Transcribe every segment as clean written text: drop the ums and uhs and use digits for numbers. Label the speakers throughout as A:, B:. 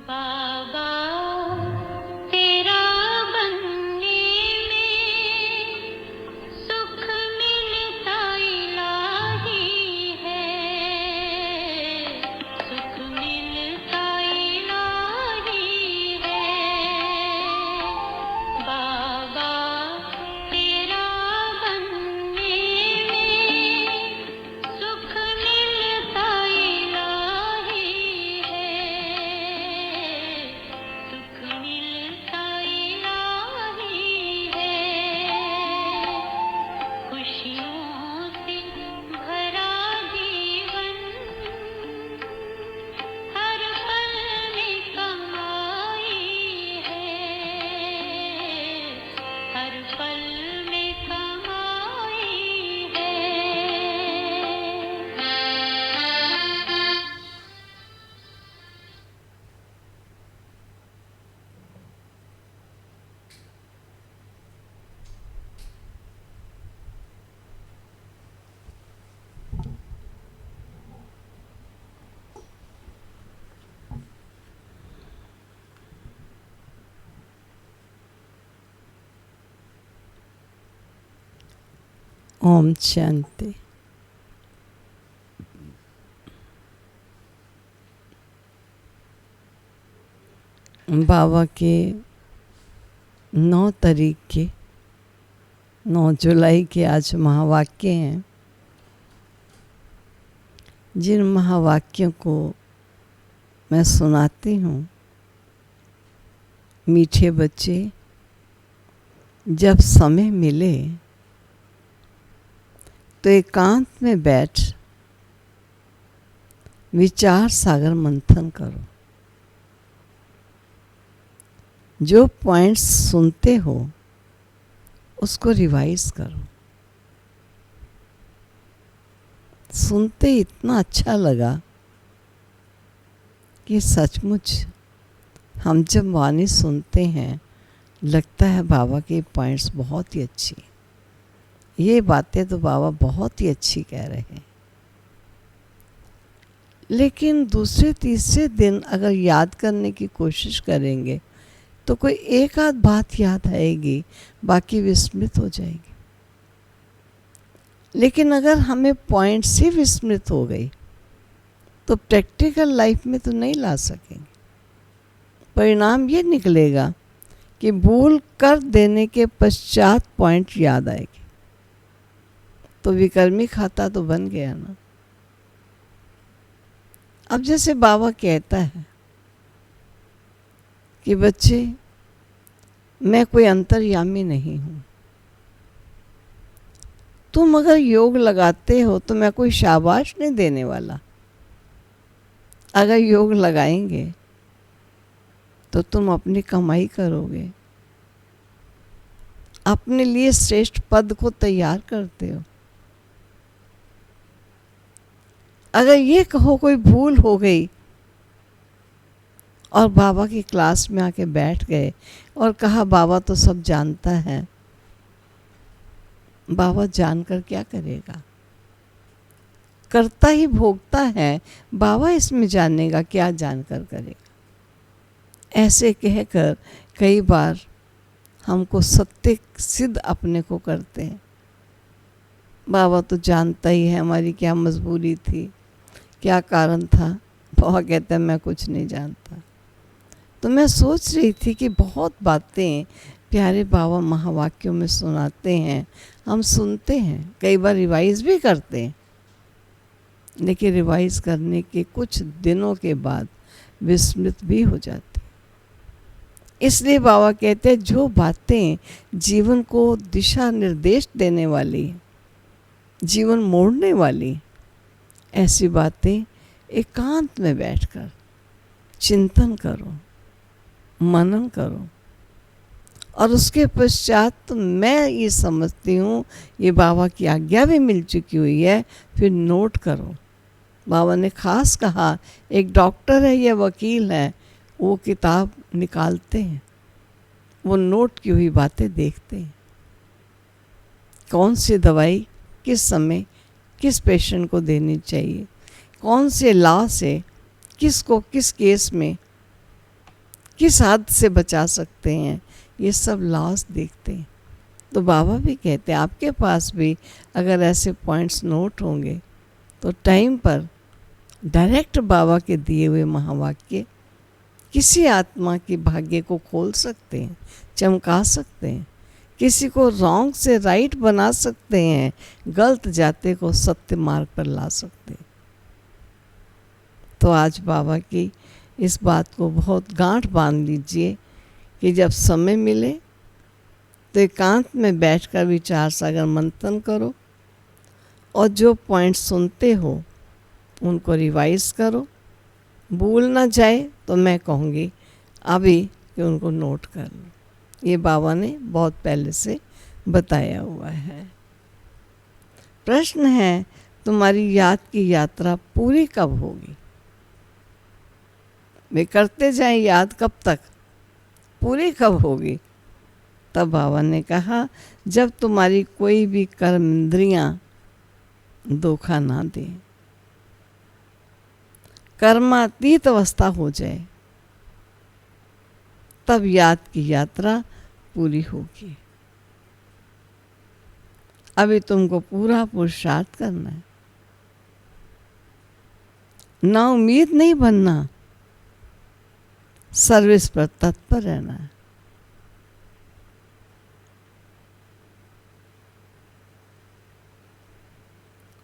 A: बाबा तेरा बनने में सुख मिलता इलाही है, सुख मिलता इलाही है। बाबा तेरा बनने में सुख मिलता इलाही है, सुख मिलता इलाही है। खुशियों से भरा जीवन हर पल में कमाई है, हर पल में कमाई है।
B: ओम शांति। बाबा के 9 तारीख के 9 जुलाई के आज महावाक्य हैं। जिन महावाक्यों को मैं सुनाती हूँ, मीठे बच्चे जब समय मिले तो एकांत में बैठ विचार सागर मंथन करो। जो पॉइंट्स सुनते हो उसको रिवाइज करो। सुनते इतना अच्छा लगा कि सचमुच हम जब वाणी सुनते हैं लगता है बाबा के पॉइंट्स बहुत ही अच्छी, ये बातें तो बाबा बहुत ही अच्छी कह रहे हैं। लेकिन दूसरे तीसरे दिन अगर याद करने की कोशिश करेंगे तो कोई एक आध बात याद आएगी, बाकी विस्मृत हो जाएगी। लेकिन अगर हमें पॉइंट से विस्मृत हो गई तो प्रैक्टिकल लाइफ में तो नहीं ला सकेंगे। परिणाम ये निकलेगा कि भूल कर देने के पश्चात पॉइंट याद आएगी, तो विकर्मी खाता तो बन गया ना। अब जैसे बाबा कहता है कि बच्चे मैं कोई अंतर्यामी नहीं हूँ, तुम अगर योग लगाते हो तो मैं कोई शाबाश नहीं देने वाला। अगर योग लगाएंगे तो तुम अपनी कमाई करोगे, अपने लिए श्रेष्ठ पद को तैयार करते हो। अगर ये कहो कोई भूल हो गई और बाबा की क्लास में आके बैठ गए और कहा बाबा तो सब जानता है, बाबा जानकर क्या करेगा? करता ही भोगता है, बाबा इसमें जानेगा क्या जानकर करेगा। ऐसे कहकर कई बार हमको सत्य सिद्ध अपने को करते हैं। बाबा तो जानता ही है हमारी क्या मजबूरी थी, क्या कारण था। बाबा कहता है मैं कुछ नहीं जानता। तो मैं सोच रही थी कि बहुत बातें प्यारे बाबा महावाक्यों में सुनाते हैं, हम सुनते हैं, कई बार रिवाइज भी करते हैं, लेकिन रिवाइज करने के कुछ दिनों के बाद विस्मृत भी हो जाती। इसलिए बाबा कहते हैं जो बातें जीवन को दिशा निर्देश देने वाली, जीवन मोड़ने वाली, ऐसी बातें एकांत में बैठकर चिंतन करो, मनन करो। और उसके पश्चात तो मैं ये समझती हूँ ये बाबा की आज्ञा भी मिल चुकी हुई है, फिर नोट करो। बाबा ने खास कहा एक डॉक्टर है या वकील है, वो किताब निकालते हैं, वो नोट की हुई बातें देखते हैं। कौन सी दवाई किस समय किस पेशेंट को देनी चाहिए, कौन से लॉ से किसको किस केस में किस हद से बचा सकते हैं, ये सब लॉस देखते हैं। तो बाबा भी कहते हैं आपके पास भी अगर ऐसे पॉइंट्स नोट होंगे तो टाइम पर डायरेक्ट बाबा के दिए हुए महावाक्य किसी आत्मा की भाग्य को खोल सकते हैं, चमका सकते हैं, किसी को रॉन्ग से राइट बना सकते हैं, गलत जाते को सत्य मार्ग पर ला सकते हैं। तो आज बाबा की इस बात को बहुत गांठ बांध लीजिए कि जब समय मिले तो एकांत में बैठकर विचार सागर मंथन करो और जो पॉइंट सुनते हो उनको रिवाइज करो। भूल ना जाए तो मैं कहूँगी अभी कि उनको नोट कर लो। ये बाबा ने बहुत पहले से बताया हुआ है। प्रश्न है तुम्हारी याद की यात्रा पूरी कब होगी? वे करते जाएं याद, कब तक, पूरी कब होगी? तब बाबा ने कहा जब तुम्हारी कोई भी कर्म इंद्रियां धोखा ना दे, कर्मातीत अवस्था हो जाए, तब याद की यात्रा पूरी होगी। अभी तुमको पूरा पुरुषार्थ करना है, ना उम्मीद नहीं बनना, सर्विस पर तत्पर रहना है।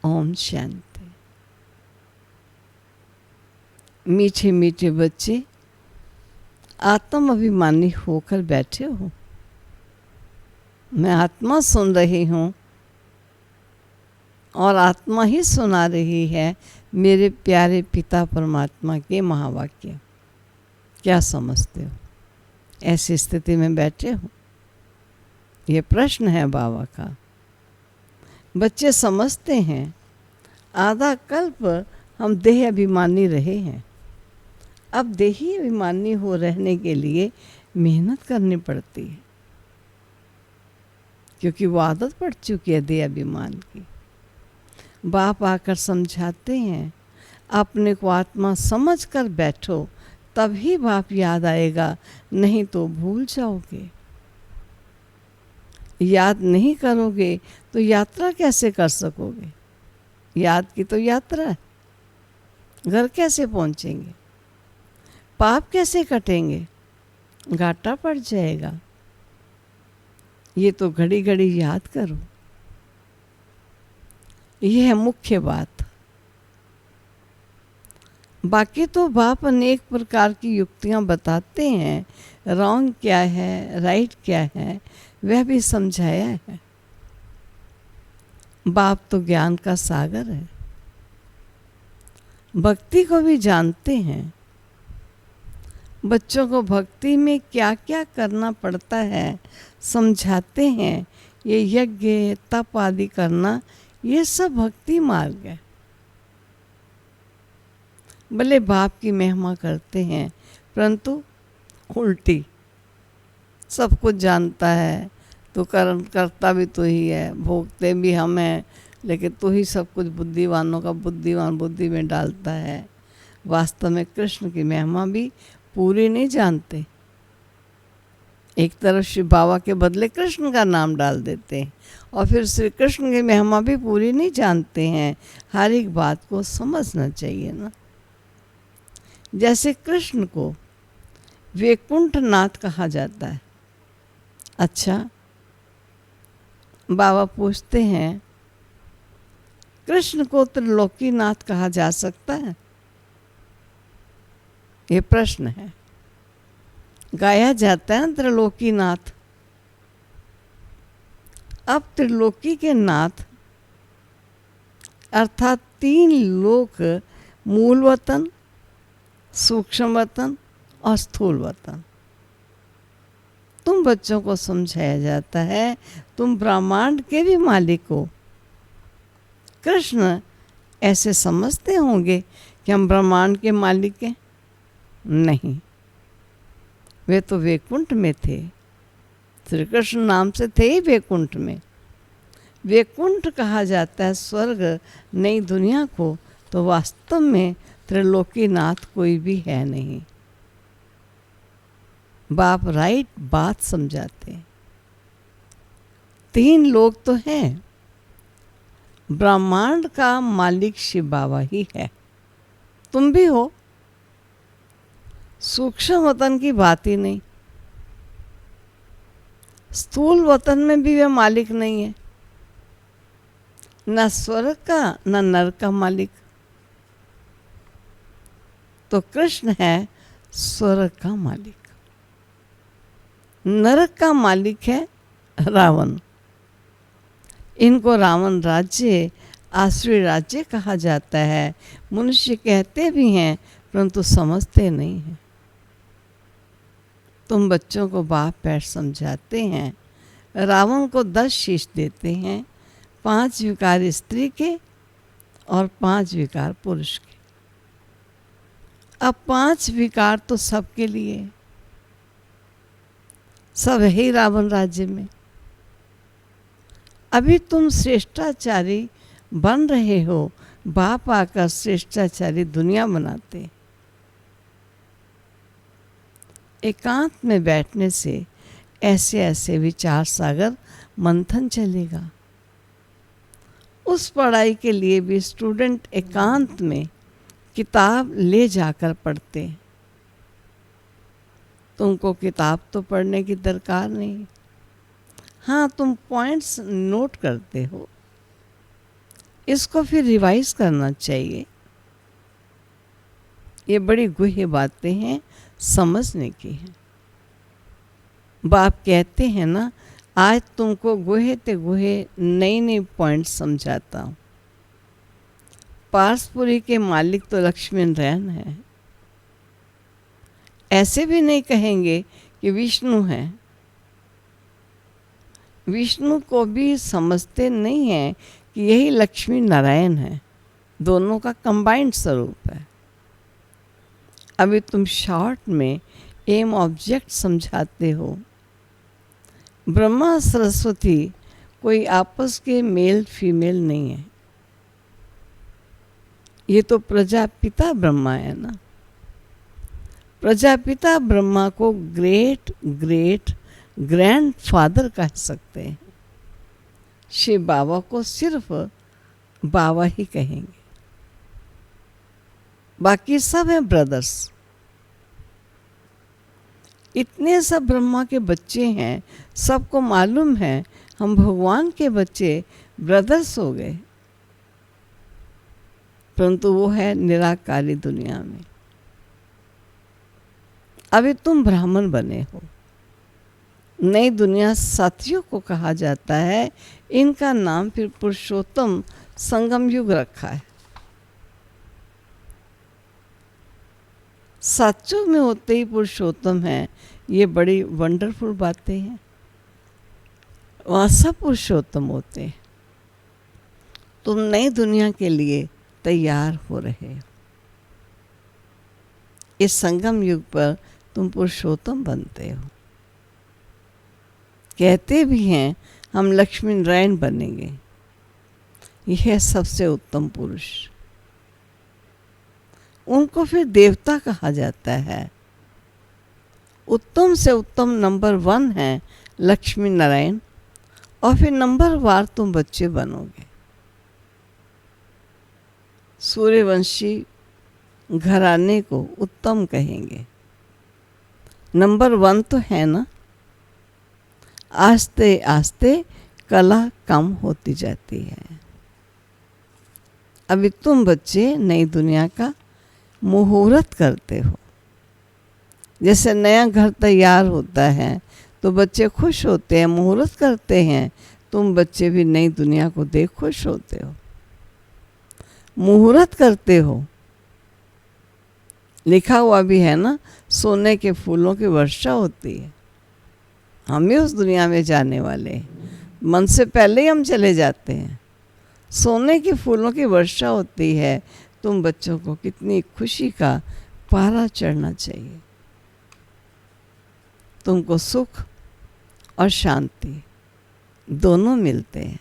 B: ओम शांति। मीठे मीठे बच्चे आत्म अभिमानी होकर बैठे हो। मैं आत्मा सुन रही हूँ और आत्मा ही सुना रही है मेरे प्यारे पिता परमात्मा के महावाक्य। क्या समझते हो? ऐसी स्थिति में बैठे हो? ये प्रश्न है बाबा का। बच्चे समझते हैं आधा कल्प हम देह अभिमानी रहे हैं, अब देही अभिमानी हो रहने के लिए मेहनत करनी पड़ती है, क्योंकि वो आदत पड़ चुकी है देह अभिमान की। बाप आकर समझाते हैं अपने को आत्मा समझ कर बैठो, तभी बाप याद आएगा, नहीं तो भूल जाओगे। याद नहीं करोगे तो यात्रा कैसे कर सकोगे? याद की तो यात्रा है, घर कैसे पहुंचेंगे? पाप कैसे कटेंगे? घाटा पड़ जाएगा। ये तो घड़ी घड़ी याद करो, यह है मुख्य बात। बाकी तो बाप अनेक प्रकार की युक्तियां बताते हैं, रॉन्ग क्या है राइट क्या है वह भी समझाया है। बाप तो ज्ञान का सागर है, भक्ति को भी जानते हैं। बच्चों को भक्ति में क्या क्या करना पड़ता है समझाते हैं। ये यज्ञ तप आदि करना, ये सब भक्ति मार्ग है। भले बाप की महिमा करते हैं परंतु उल्टी। सब कुछ जानता है तो कर्म करता भी तो ही है, भोगते भी हम हैं, लेकिन तो ही सब कुछ बुद्धिवानों का बुद्धिमान बुद्धि में डालता है। वास्तव में कृष्ण की महिमा भी पूरी नहीं जानते। एक तरफ शिव बाबा के बदले कृष्ण का नाम डाल देते हैं और फिर श्री कृष्ण की महिमा भी पूरी नहीं जानते हैं। हर एक बात को समझना चाहिए ना। जैसे कृष्ण को वैकुंठ नाथ कहा जाता है। अच्छा, बाबा पूछते हैं कृष्ण को त्रिलोकी नाथ कहा जा सकता है? ये प्रश्न है। गाया जाता है त्रिलोकी नाथ। अब त्रिलोकी के नाथ अर्थात 3 लोक, मूल वतन, सूक्ष्म वतन और स्थूल वतन। तुम बच्चों को समझाया जाता है तुम ब्रह्मांड के भी मालिक हो। कृष्ण ऐसे समझते होंगे कि हम ब्रह्मांड के मालिक हैं? नहीं, वे तो वैकुंठ में थे। श्री कृष्ण नाम से थे ही वैकुंठ में। वैकुंठ कहा जाता है स्वर्ग, नई दुनिया को, तो वास्तव में त्रिलोकीनाथ कोई भी है नहीं। बाप राइट बात समझाते हैं। 3 लोग तो हैं, ब्रह्मांड का मालिक शिव बाबा ही है, तुम भी हो। सूक्ष्म वतन की बात ही नहीं, स्थूल वतन में भी वह मालिक नहीं है, न स्वर्ग का न नरक का मालिक। तो कृष्ण है स्वर्ग का मालिक, नरक का मालिक है रावण। इनको रावण राज्य, आसुरी राज्य कहा जाता है। मनुष्य कहते भी हैं परंतु समझते नहीं हैं। तुम बच्चों को बाप पैर समझाते हैं, रावण को 10 शीश देते हैं, 5 विकार स्त्री के और 5 विकार पुरुष के। अब 5 विकार तो सबके लिए, सब है ही रावण राज्य में। अभी तुम श्रेष्ठाचारी बन रहे हो, बाप आकर श्रेष्ठाचारी दुनिया बनाते। एकांत में बैठने से ऐसे ऐसे विचार सागर मंथन चलेगा। उस पढ़ाई के लिए भी स्टूडेंट एकांत में किताब ले जाकर पढ़ते। तुमको किताब तो पढ़ने की दरकार नहीं, हाँ तुम पॉइंट्स नोट करते हो, इसको फिर रिवाइज करना चाहिए। ये बड़ी गुह्य बातें हैं, समझने की हैं। बाप कहते हैं ना, आज तुमको गुहे ते गुहे नई नई पॉइंट समझाता हूँ। पारसपुरी के मालिक तो लक्ष्मी नारायण है। ऐसे भी नहीं कहेंगे कि विष्णु है। विष्णु को भी समझते नहीं है कि यही लक्ष्मी नारायण है, दोनों का कंबाइंड स्वरूप है। अभी तुम शॉर्ट में एम ऑब्जेक्ट समझाते हो। ब्रह्मा सरस्वती कोई आपस के मेल फीमेल नहीं है, ये तो प्रजापिता ब्रह्मा है ना। प्रजापिता ब्रह्मा को ग्रेट ग्रेट ग्रैंड फादर कह सकते हैं। शिव बाबा को सिर्फ बाबा ही कहेंगे, बाकी सब हैं ब्रदर्स। इतने सब ब्रह्मा के बच्चे हैं, सबको मालूम है हम भगवान के बच्चे ब्रदर्स हो गए, परंतु वो है निराकारी दुनिया में। अभी तुम ब्राह्मण बने हो। नई दुनिया साथियों को कहा जाता है, इनका नाम फिर पुरुषोत्तम संगम युग रखा है। सातयुग में होते ही पुरुषोत्तम है, ये बड़ी वंडरफुल बातें हैं। वहाँ सब पुरुषोत्तम होते हैं। तुम नई दुनिया के लिए तैयार हो रहे हो। इस संगम युग पर तुम पुरुषोत्तम बनते हो। कहते भी हैं हम लक्ष्मी नारायण बनेंगे, यह है सबसे उत्तम पुरुष। उनको फिर देवता कहा जाता है। उत्तम से उत्तम नंबर 1 है लक्ष्मी नारायण, और फिर नंबर वार तुम बच्चे बनोगे। सूर्यवंशी घराने को उत्तम कहेंगे। नंबर 1 तो है ना। आस्ते आस्ते कला कम होती जाती है। अभी तुम बच्चे नई दुनिया का मुहूर्त करते हो। जैसे नया घर तैयार होता है तो बच्चे खुश होते हैं, मुहूर्त करते हैं। तुम बच्चे भी नई दुनिया को देख खुश होते हो, मुहूर्त करते हो। लिखा हुआ भी है ना, सोने के फूलों की वर्षा होती है। हम भी उस दुनिया में जाने वाले हैं, मन से पहले ही हम चले जाते हैं। सोने के फूलों की वर्षा होती है। तुम बच्चों को कितनी खुशी का पारा चढ़ना चाहिए। तुमको सुख और शांति दोनों मिलते हैं।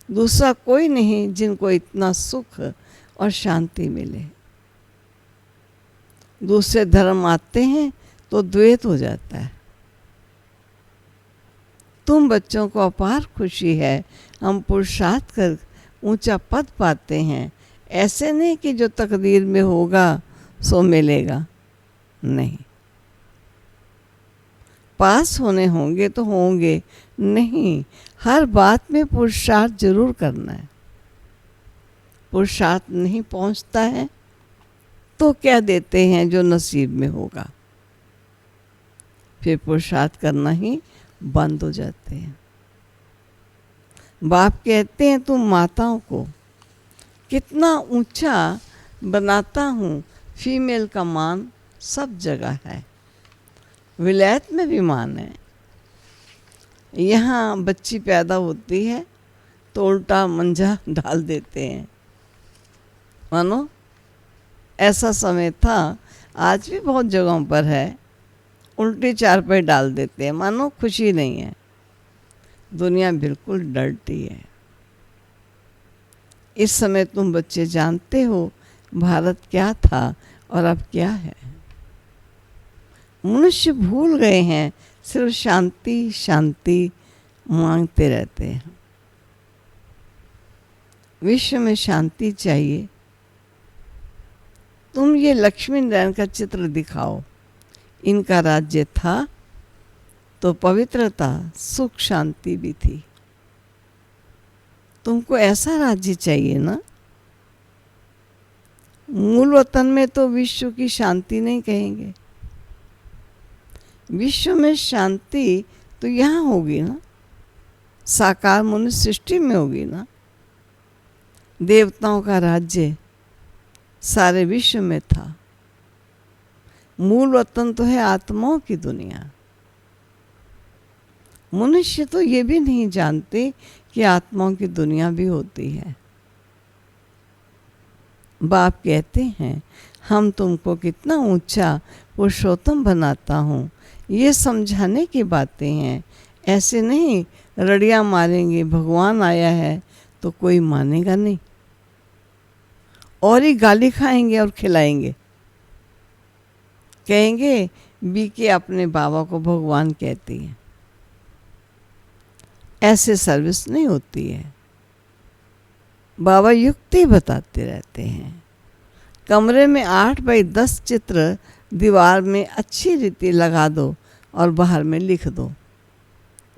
B: दूसरा कोई नहीं जिनको इतना सुख और शांति मिले। दूसरे धर्म आते हैं तो द्वैत हो जाता है। तुम बच्चों को अपार खुशी है, हम पुरुषार्थ कर ऊंचा पद पाते हैं। ऐसे नहीं कि जो तकदीर में होगा सो मिलेगा, नहीं। पास होने होंगे तो होंगे, नहीं, हर बात में पुरुषार्थ जरूर करना है। पुरुषार्थ नहीं पहुंचता है तो क्या देते हैं जो नसीब में होगा, फिर पुरुषार्थ करना ही बंद हो जाते हैं। बाप कहते हैं तुम माताओं को कितना ऊंचा बनाता हूँ, फीमेल का मान सब जगह है। विलायत में भी मान है। यहाँ बच्ची पैदा होती है तो उल्टा मंजा डाल देते हैं, मानो ऐसा समय था, आज भी बहुत जगहों पर है, उल्टी चारपाई डाल देते हैं, मानो खुशी नहीं है। दुनिया बिल्कुल डरती है। इस समय तुम बच्चे जानते हो भारत क्या था और अब क्या है। मनुष्य भूल गए हैं, सिर्फ शांति शांति मांगते रहते हैं। विश्व में शांति चाहिए। तुम ये लक्ष्मी नारायण का चित्र दिखाओ, इनका राज्य था तो पवित्रता सुख शांति भी थी। तुमको ऐसा राज्य चाहिए ना। मूल वतन में तो विश्व की शांति नहीं कहेंगे, विश्व में शांति तो यहाँ होगी ना, साकार मनुष्य सृष्टि में होगी ना। देवताओं का राज्य सारे विश्व में था। मूल वतन तो है आत्माओं की दुनिया। मनुष्य तो ये भी नहीं जानते कि आत्माओं की दुनिया भी होती है। बाप कहते हैं हम तुमको कितना ऊंचा पुरुषोत्तम बनाता हूँ, ये समझाने की बातें हैं। ऐसे नहीं रड़ियाँ मारेंगे भगवान आया है तो कोई मानेगा नहीं, और ही गाली खाएंगे और खिलाएंगे। कहेंगे बीके अपने बाबा को भगवान कहती है। ऐसे सर्विस नहीं होती है। बाबा युक्ति बताते रहते हैं। कमरे में 8 बाई 10 चित्र दीवार में अच्छी रीति लगा दो और बाहर में लिख दो,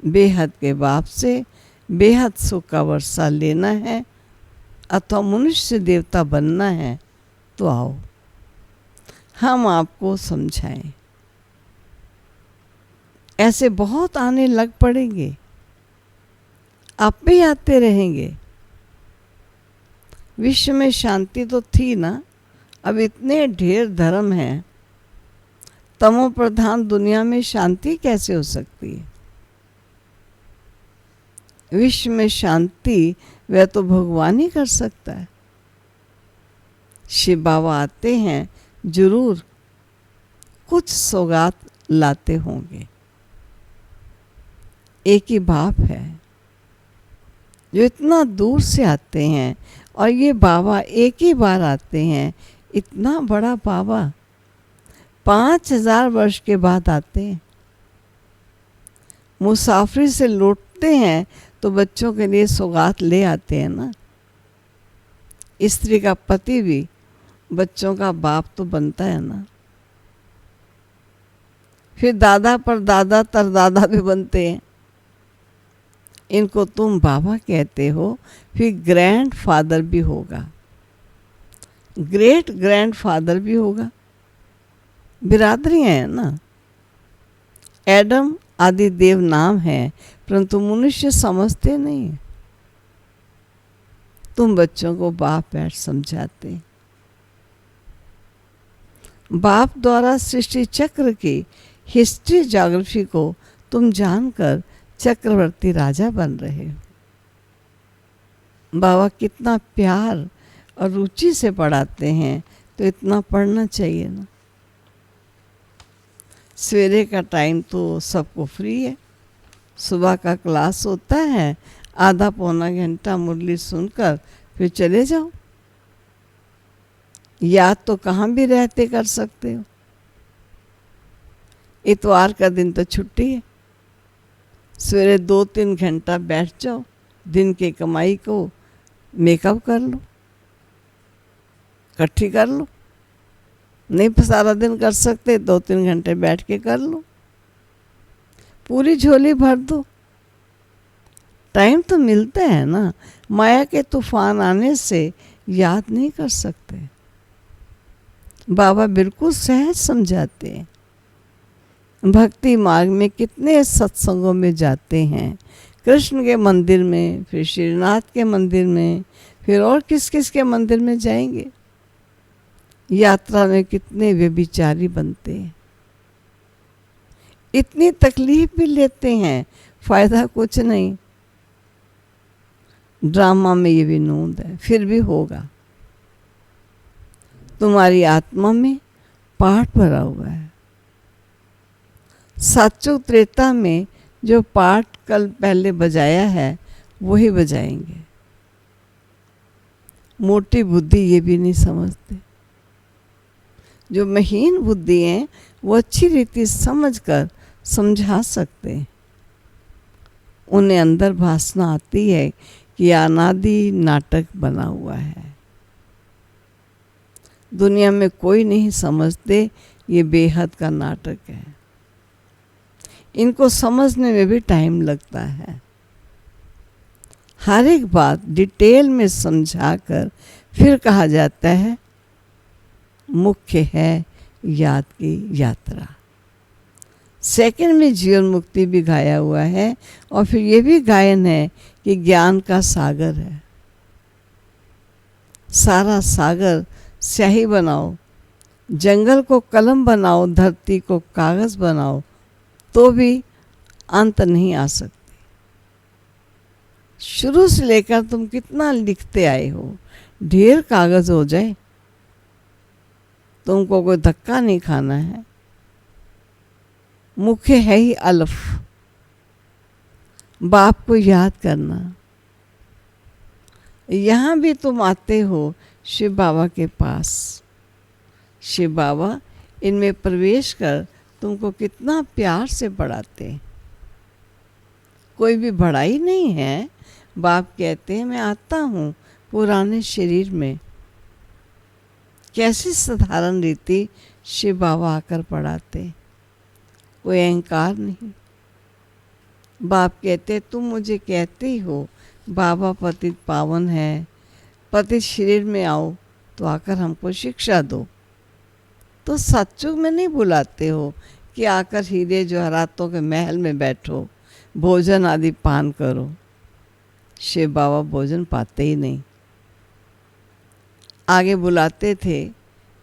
B: बेहद के बाप से बेहद सुख का वर्षा लेना है अथवा मनुष्य देवता बनना है तो आओ हम आपको समझाएं। ऐसे बहुत आने लग पड़ेंगे, आप भी आते रहेंगे। विश्व में शांति तो थी ना, अब इतने ढेर धर्म हैं, तमो प्रधान दुनिया में शांति कैसे हो सकती है। विश्व में शांति वह तो भगवान ही कर सकता है। शिव बाबा आते हैं, जरूर कुछ सौगात लाते होंगे। एक ही बाप है जो इतना दूर से आते हैं, और ये बाबा एक ही बार आते हैं। इतना बड़ा बाबा 5000 वर्ष के बाद आते हैं। मुसाफिरी से लौटते हैं तो बच्चों के लिए सौगात ले आते हैं ना। स्त्री का पति भी बच्चों का बाप तो बनता है ना। फिर दादा पर दादा तरदादा भी बनते हैं। इनको तुम बाबा कहते हो, फिर ग्रैंड फादर भी होगा, ग्रेट ग्रैंड फादर भी होगा। बिरादरियाँ हैं ना। एडम आदि देव नाम है, परंतु मनुष्य समझते नहीं है। तुम बच्चों को बाप बैठ समझाते। बाप द्वारा सृष्टि चक्र की हिस्ट्री ज्योग्राफी को तुम जानकर चक्रवर्ती राजा बन रहे हो। बाबा कितना प्यार और रुचि से पढ़ाते हैं, तो इतना पढ़ना चाहिए ना। सवेरे का टाइम तो सबको फ्री है। सुबह का क्लास होता है, आधा पौना घंटा मुरली सुनकर फिर चले जाओ। याद तो कहाँ भी रहते कर सकते हो। इतवार का दिन तो छुट्टी है, सवेरे 2-3 घंटा बैठ जाओ, दिन की कमाई को मेकअप कर लो, इकट्ठी कर लो। नहीं सारा दिन कर सकते, 2-3 घंटे बैठ के कर लो, पूरी झोली भर दो। टाइम तो मिलता है ना, माया के तूफान आने से याद नहीं कर सकते। बाबा बिल्कुल सहज समझाते हैं। भक्ति मार्ग में कितने सत्संगों में जाते हैं, कृष्ण के मंदिर में, फिर श्रीनाथ के मंदिर में, फिर और किस किस के मंदिर में जाएंगे। यात्रा में कितने व्यभिचारी बनते हैं, इतनी तकलीफ भी लेते हैं, फायदा कुछ नहीं। ड्रामा में ये विनोद है, फिर भी होगा। तुम्हारी आत्मा में पाठ भरा हुआ है। सात्विक त्रेता में जो पाठ कल पहले बजाया है वही बजाएंगे। मोटी बुद्धि ये भी नहीं समझते। जो महीन बुद्धि हैं वो अच्छी रीति समझकर समझा सकते हैं। उन्हें अंदर भासना आती है कि अनादि नाटक बना हुआ है। दुनिया में कोई नहीं समझते ये बेहद का नाटक है। इनको समझने में भी टाइम लगता है। हर एक बात डिटेल में समझाकर फिर कहा जाता है मुख्य है याद की यात्रा। सेकंड में जीवन मुक्ति भी गाया हुआ है और फिर ये भी गायन है कि ज्ञान का सागर है। सारा सागर स्याही बनाओ, जंगल को कलम बनाओ, धरती को कागज बनाओ, तो भी अंत नहीं आ सकती। शुरू से लेकर तुम कितना लिखते आए हो, ढेर कागज हो जाए, तुमको कोई धक्का नहीं खाना है। मुख्य है ही अलफ, बाप को याद करना। यहाँ भी तुम आते हो शिव बाबा के पास। शिव बाबा इनमें प्रवेश कर तुमको कितना प्यार से पढ़ाते हैं। कोई भी बड़ाई नहीं है। बाप कहते हैं मैं आता हूँ पुराने शरीर में। कैसी साधारण रीति शिव बाबा आकर पढ़ाते, कोई अहंकार नहीं। बाप कहते तुम मुझे कहते ही हो बाबा पतित पावन है, पतित शरीर में आओ तो आकर हमको शिक्षा दो। तो सत्युग में नहीं बुलाते हो कि आकर हीरे जवाहरातों के महल में बैठो, भोजन आदि पान करो। शिव बाबा भोजन पाते ही नहीं। आगे बुलाते थे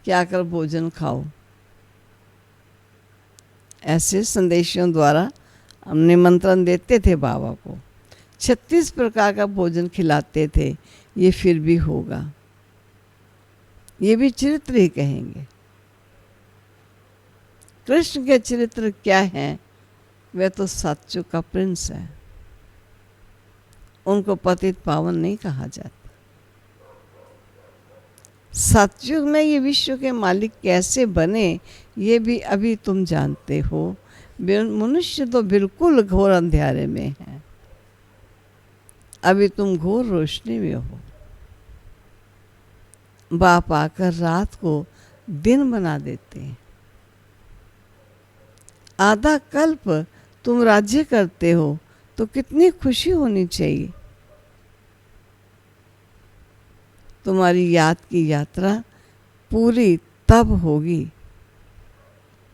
B: कि आकर भोजन खाओ। ऐसे संदेशों द्वारा हम निमंत्रण देते थे बाबा को। 36 प्रकार का भोजन खिलाते थे। ये फिर भी होगा, ये भी चरित्र ही कहेंगे। कृष्ण के चरित्र क्या है? वह तो सत्युग का प्रिंस है। उनको पतित पावन नहीं कहा जाता। सतयुग में ये विश्व के मालिक कैसे बने ये भी अभी तुम जानते हो। मनुष्य तो बिल्कुल घोर अंधेरे में है, अभी तुम घोर रोशनी में हो। बाप आकर रात को दिन बना देते हैं। आधा कल्प तुम राज्य करते हो तो कितनी खुशी होनी चाहिए। तुम्हारी याद की यात्रा पूरी तब होगी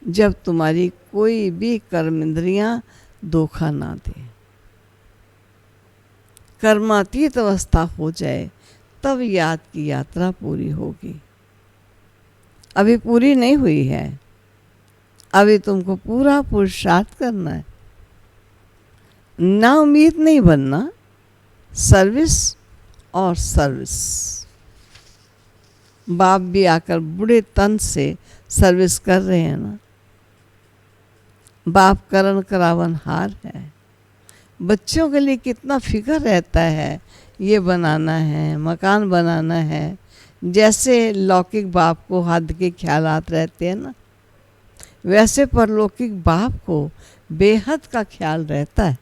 B: जब तुम्हारी कोई भी कर्म इंद्रियां धोखा ना दे, कर्मातीत अवस्था हो जाए, तब याद की यात्रा पूरी होगी। अभी पूरी नहीं हुई है, अभी तुमको पूरा पुरुषार्थ करना है। ना उम्मीद नहीं बनना, सर्विस और सर्विस। बाप भी आकर बूढ़े तन से सर्विस कर रहे हैं ना। बाप करण करावन हार है। बच्चों के लिए कितना फिक्र रहता है, ये बनाना है, मकान बनाना है। जैसे लौकिक बाप को हद के ख्यालात रहते हैं ना, वैसे परलौकिक बाप को बेहद का ख्याल रहता है।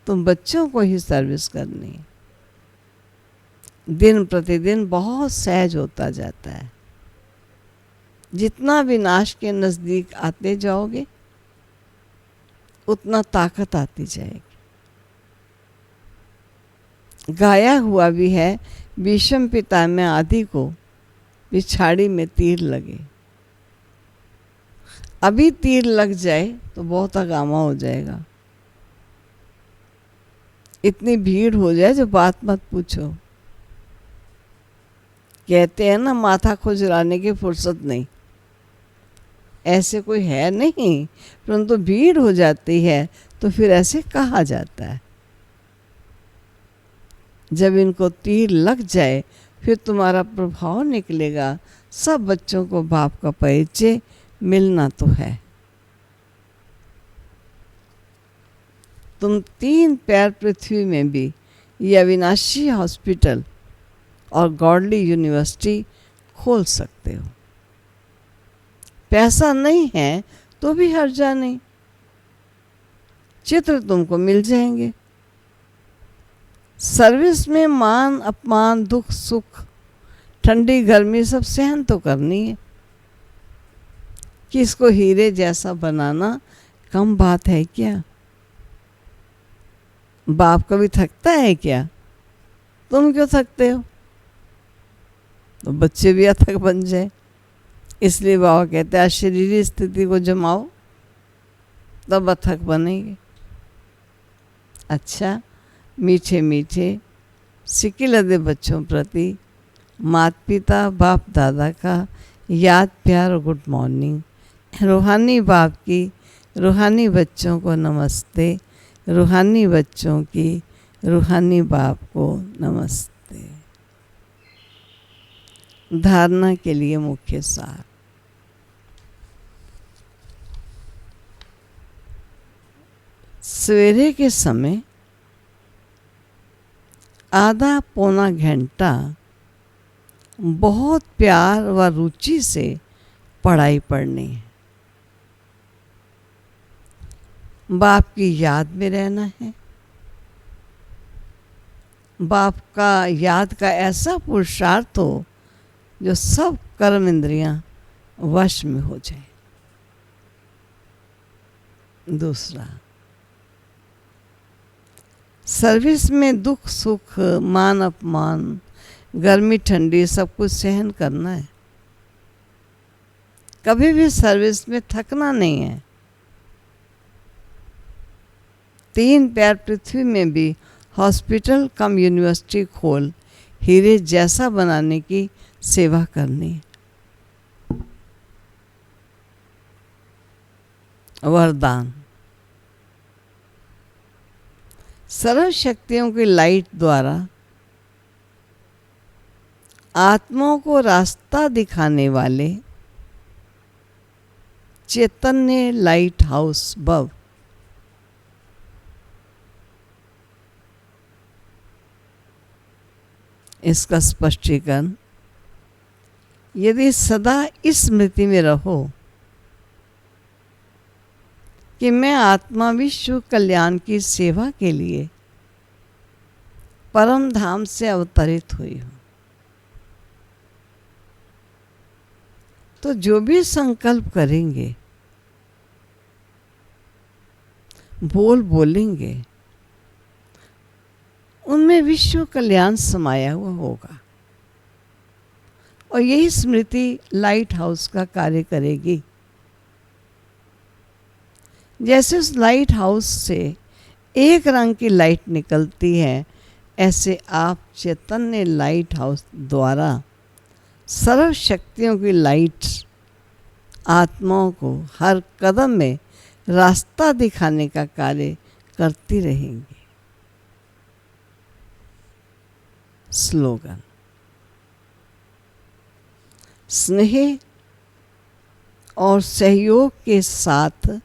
B: तुम बच्चों को ही सर्विस करनी है। दिन प्रतिदिन बहुत सहज होता जाता है। जितना विनाश के नजदीक आते जाओगे उतना ताकत आती जाएगी। गाया हुआ भी है, विषम पिता में आदि को पिछाड़ी में तीर लगे। अभी तीर लग जाए तो बहुत हगामा हो जाएगा। इतनी भीड़ हो जाए जो बात मत पूछो। कहते हैं ना, माथा खुजलाने की फुर्सत नहीं। ऐसे कोई है नहीं, परंतु भीड़ हो जाती है तो फिर ऐसे कहा जाता है। जब इनको तीर लग जाए फिर तुम्हारा प्रभाव निकलेगा। सब बच्चों को बाप का परिचय मिलना तो है। तुम 3 पैर पृथ्वी में भी ये अविनाशी हॉस्पिटल और गॉडली यूनिवर्सिटी खोल सकते हो। पैसा नहीं है तो भी हर्जा नहीं, चित्र तुमको मिल जाएंगे। सर्विस में मान अपमान, दुख सुख, ठंडी गर्मी सब सहन तो करनी है। कि इसको हीरे जैसा बनाना कम बात है क्या? बाप कभी थकता है क्या? तुम क्यों थकते हो? तो बच्चे भी अथक बन जाए। इसलिए बाबा कहते हैं शरीरी स्थिति को जमाओ तब अथक बनेंगे। अच्छा, मीठे मीठे सिक्के लदे बच्चों प्रति माता पिता बाप दादा का याद प्यार और गुड मॉर्निंग। रूहानी बाप की रूहानी बच्चों को नमस्ते। रूहानी बच्चों की रूहानी बाप को नमस्ते। धारणा के लिए मुख्य सार। सवेरे के समय आधा पौना घंटा बहुत प्यार व रुचि से पढ़ाई पढ़नी है। बाप की याद में रहना है। बाप का याद का ऐसा पुरुषार्थ हो जो सब कर्म इंद्रियां वश में हो जाए। दूसरा, सर्विस में दुख सुख, मान अपमान, गर्मी ठंडी सब कुछ सहन करना है। कभी भी सर्विस में थकना नहीं है। 3 पैर पृथ्वी में भी हॉस्पिटल कम यूनिवर्सिटी खोल हीरे जैसा बनाने की सेवा करनी है। वरदान। सर्व शक्तियों की लाइट द्वारा आत्माओं को रास्ता दिखाने वाले चैतन्य लाइट हाउस भव। इसका स्पष्टीकरण, यदि सदा इस स्मृति में रहो कि मैं आत्मा विश्व कल्याण की सेवा के लिए परम धाम से अवतरित हुई हूँ, तो जो भी संकल्प करेंगे, बोलेंगे, उनमें विश्व कल्याण समाया हुआ होगा। और यही स्मृति लाइट हाउस का कार्य करेगी। जैसे उस लाइट हाउस से एक रंग की लाइट निकलती है, ऐसे आप चैतन्य लाइट हाउस द्वारा सर्व शक्तियों की लाइट आत्माओं को हर कदम में रास्ता दिखाने का कार्य करती रहेंगी। स्लोगन। स्नेह और सहयोग के साथ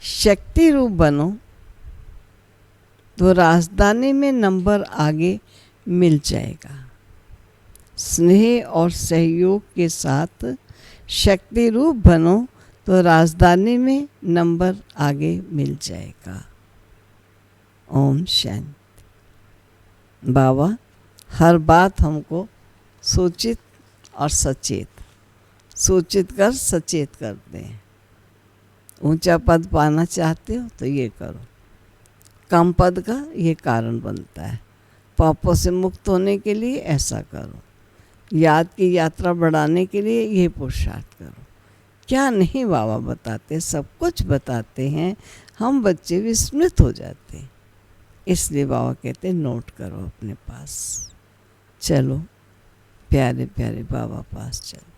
B: शक्ति रूप बनो तो राजधानी में नंबर आगे मिल जाएगा। स्नेह और सहयोग के साथ शक्ति रूप बनो तो राजधानी में नंबर आगे मिल जाएगा। ओम शांति। बाबा हर बात हमको सूचित और सूचित कर सचेत करते हैं। ऊंचा पद पाना चाहते हो तो ये करो, कम पद का ये कारण बनता है। पापों से मुक्त होने के लिए ऐसा करो, याद की यात्रा बढ़ाने के लिए ये पुरुषार्थ करो। क्या नहीं बाबा बताते, सब कुछ बताते हैं। हम बच्चे विस्मृत हो जाते हैं, इसलिए बाबा कहते हैं नोट करो अपने पास। चलो प्यारे प्यारे बाबा पास चलो।